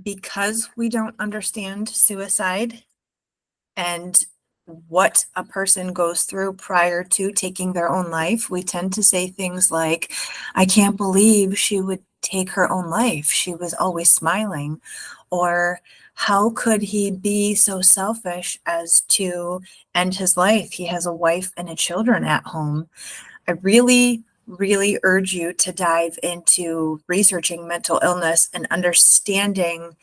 because we don't understand suicide and what a person goes through prior to taking their own life, we tend to say things like, I can't believe she would take her own life. She was always smiling. Or how could he be so selfish as to end his life? He has a wife and children at home. I really, really urge you to dive into researching mental illness and understanding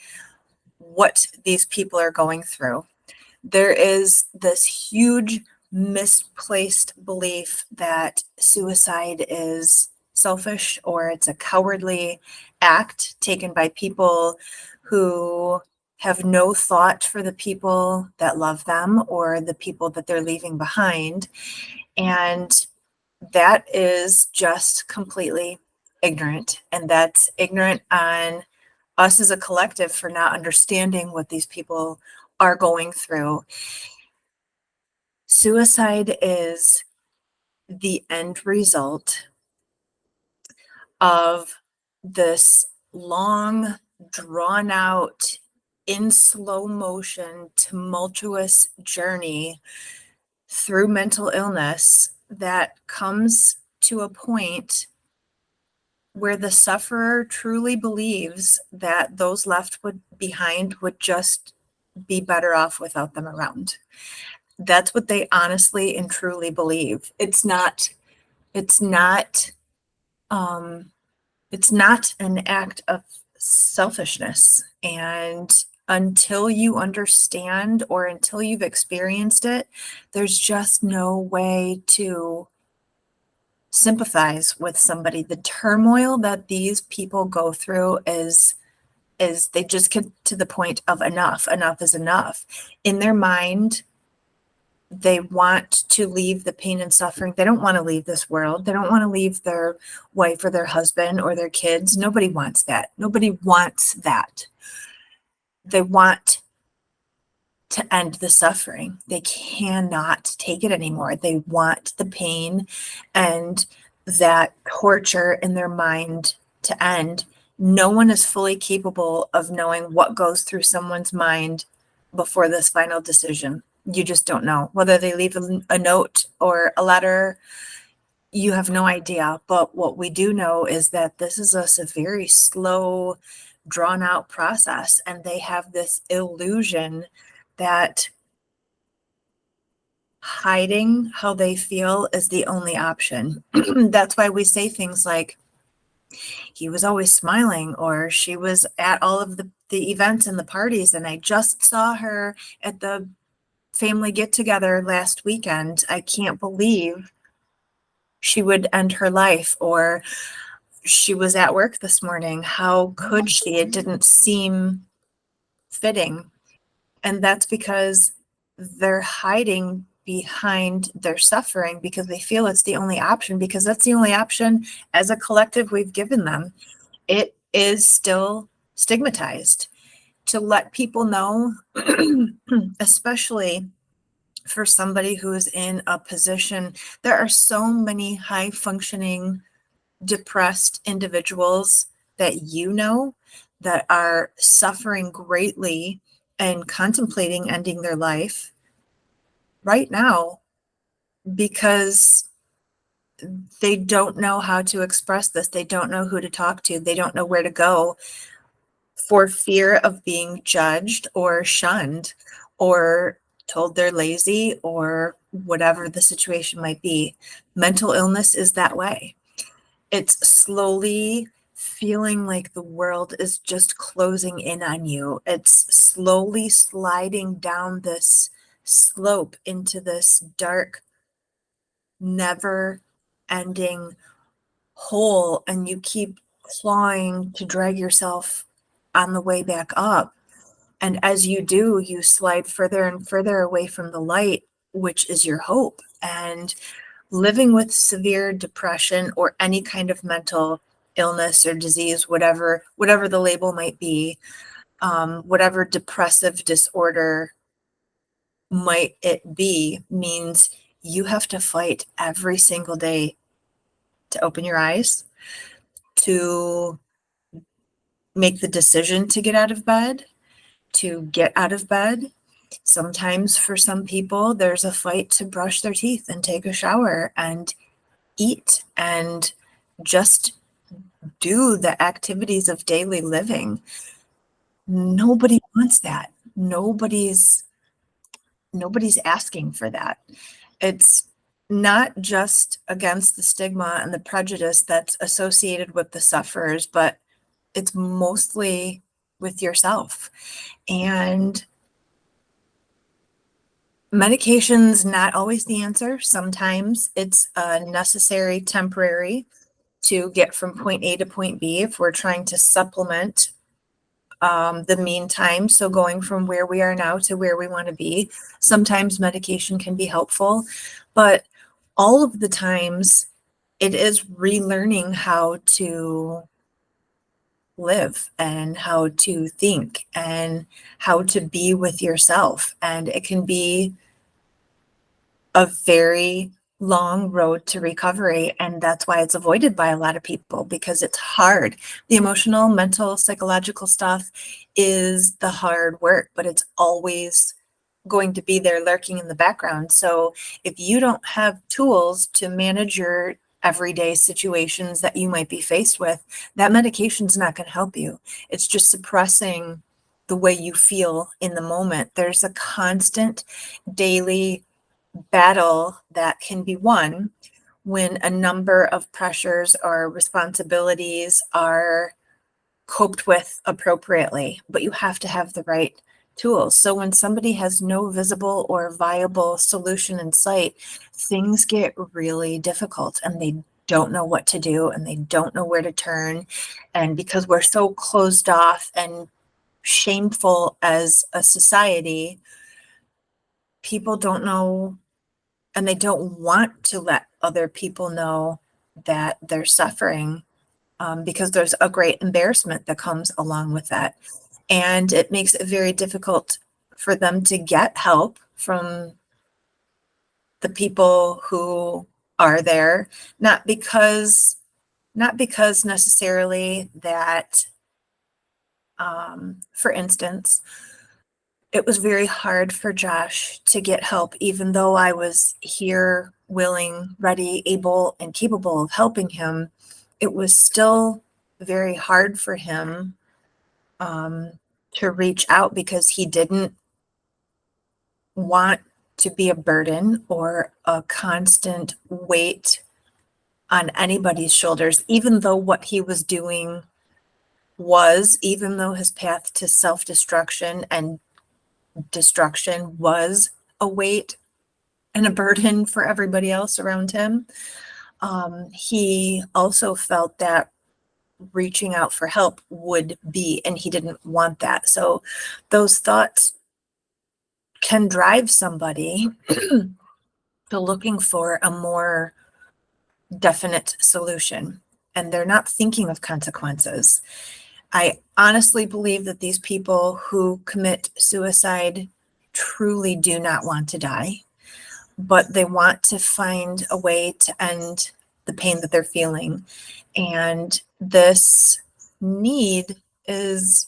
what these people are going through. There is this huge misplaced belief that suicide is selfish or it's a cowardly act taken by people who have no thought for the people that love them or the people that they're leaving behind. And that is just completely ignorant. And that's ignorant on us as a collective for not understanding what these people are going through. Suicide is the end result of this long, drawn out, in slow motion, tumultuous journey through mental illness that comes to a point where the sufferer truly believes that those left behind would just be better off without them around. That's what they honestly and truly believe. It's not um it's not an act of selfishness. And until you understand or until you've experienced it, there's just no way to sympathize with somebody. The turmoil that these people go through is they just get to the point of enough is enough. In their mind, they want to leave the pain and suffering. They don't want to leave this world. They don't want to leave their wife or their husband or their kids. Nobody wants that. Nobody wants that. They want to end the suffering. They cannot take it anymore. They want the pain and that torture in their mind to end. No one is fully capable of knowing what goes through someone's mind before this final decision. You just don't know. Whether they leave a note or a letter, you have no idea. But what we do know is that this is a very slow, drawn out process, and they have this illusion that hiding how they feel is the only option. That's why we say things like, he was always smiling, or she was at all of the events and the parties, and I just saw her at the family get together last weekend. I can't believe she would end her life. Or she was at work this morning. How could she? It didn't seem fitting. And that's because they're hiding behind their suffering because they feel it's the only option, because that's the only option as a collective we've given them. It is still stigmatized. To let people know, especially for somebody who is in a position, there are so many high functioning, depressed individuals that you know that are suffering greatly and contemplating ending their life right now because they don't know how to express this. They don't know who to talk to. They don't know where to go for fear of being judged or shunned or told they're lazy or whatever the situation might be. Mental illness is that way. It's slowly feeling like the world is just closing in on you. It's slowly sliding down this slope into this dark, never ending hole, and you keep clawing to drag yourself on the way back up. And as you do, you slide further and further away from the light, which is your hope. And living with severe depression or any kind of mental illness or disease, whatever the label might be, whatever depressive disorder might it be, means you have to fight every single day to open your eyes, to make the decision to get out of bed, to get out of bed. Sometimes for some people, there's a fight to brush their teeth and take a shower and eat and just do the activities of daily living. Nobody wants that. Nobody's asking for that. It's not just against the stigma and the prejudice that's associated with the sufferers, but it's mostly with yourself. And medication's not always the answer. Sometimes it's necessary temporary to get from point A to point B if we're trying to supplement the meantime. So going from where we are now to where we want to be, sometimes medication can be helpful, but all of the times it is relearning how to live and how to think and how to be with yourself. And it can be a very long road to recovery. And that's why it's avoided by a lot of people, because it's hard. The emotional, mental, psychological stuff is the hard work, but it's always going to be there lurking in the background. So if you don't have tools to manage your everyday situations that you might be faced with, that medication's not going to help you. It's just suppressing the way you feel in the moment. There's a constant daily battle that can be won when a number of pressures or responsibilities are coped with appropriately, but you have to have the right tools. So when somebody has no visible or viable solution in sight, things get really difficult and they don't know what to do and they don't know where to turn. And because we're so closed off and shameful as a society, people don't know and they don't want to let other people know that they're suffering, because there's a great embarrassment that comes along with that. And it makes it very difficult for them to get help from the people who are there, not because necessarily that, for instance, it was very hard for Josh to get help, even though I was here, willing, ready, able, and capable of helping him. It was still very hard for him to reach out because he didn't want to be a burden or a constant weight on anybody's shoulders, even though what he was doing even though his path to self-destruction and destruction was a weight and a burden for everybody else around him. He also felt that reaching out for help would be, and he didn't want that. So those thoughts can drive somebody to looking for a more definite solution, and they're not thinking of consequences. I honestly believe that these people who commit suicide truly do not want to die, but they want to find a way to end the pain that they're feeling. And this need is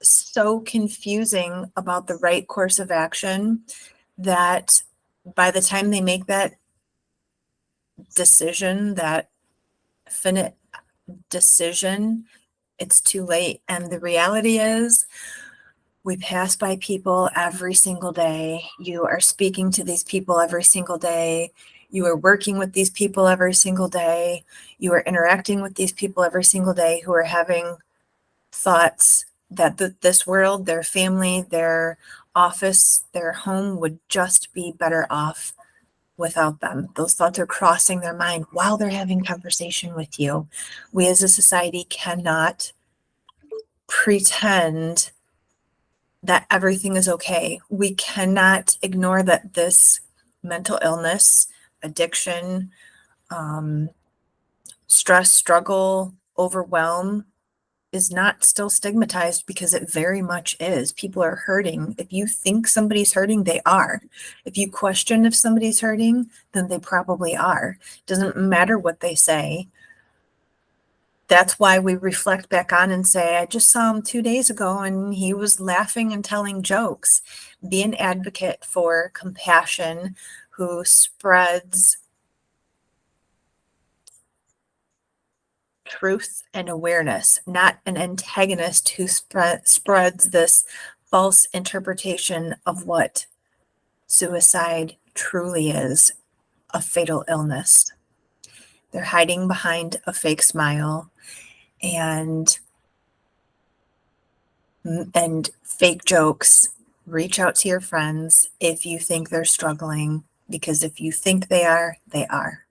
so confusing about the right course of action that by the time they make that decision, that finite decision, it's too late. And the reality is, we pass by people every single day. You are speaking to these people every single day. You are working with these people every single day. You are interacting with these people every single day who are having thoughts that this world, their family, their office, their home would just be better off without them. Those thoughts are crossing their mind while they're having conversation with you. We as a society cannot pretend that everything is okay. We cannot ignore that this mental illness, addiction, stress, struggle, overwhelm is not still stigmatized, because it very much is. People are hurting. If you think somebody's hurting, they are. If you question if somebody's hurting, then they probably are. Doesn't matter what they say. That's why we reflect back on and say, I just saw him 2 days ago and he was laughing and telling jokes. Be an advocate for compassion who spreads truth and awareness, not an antagonist who spreads this false interpretation of what suicide truly is, a fatal illness. They're hiding behind a fake smile and fake jokes. Reach out to your friends if you think they're struggling, because if you think they are, they are.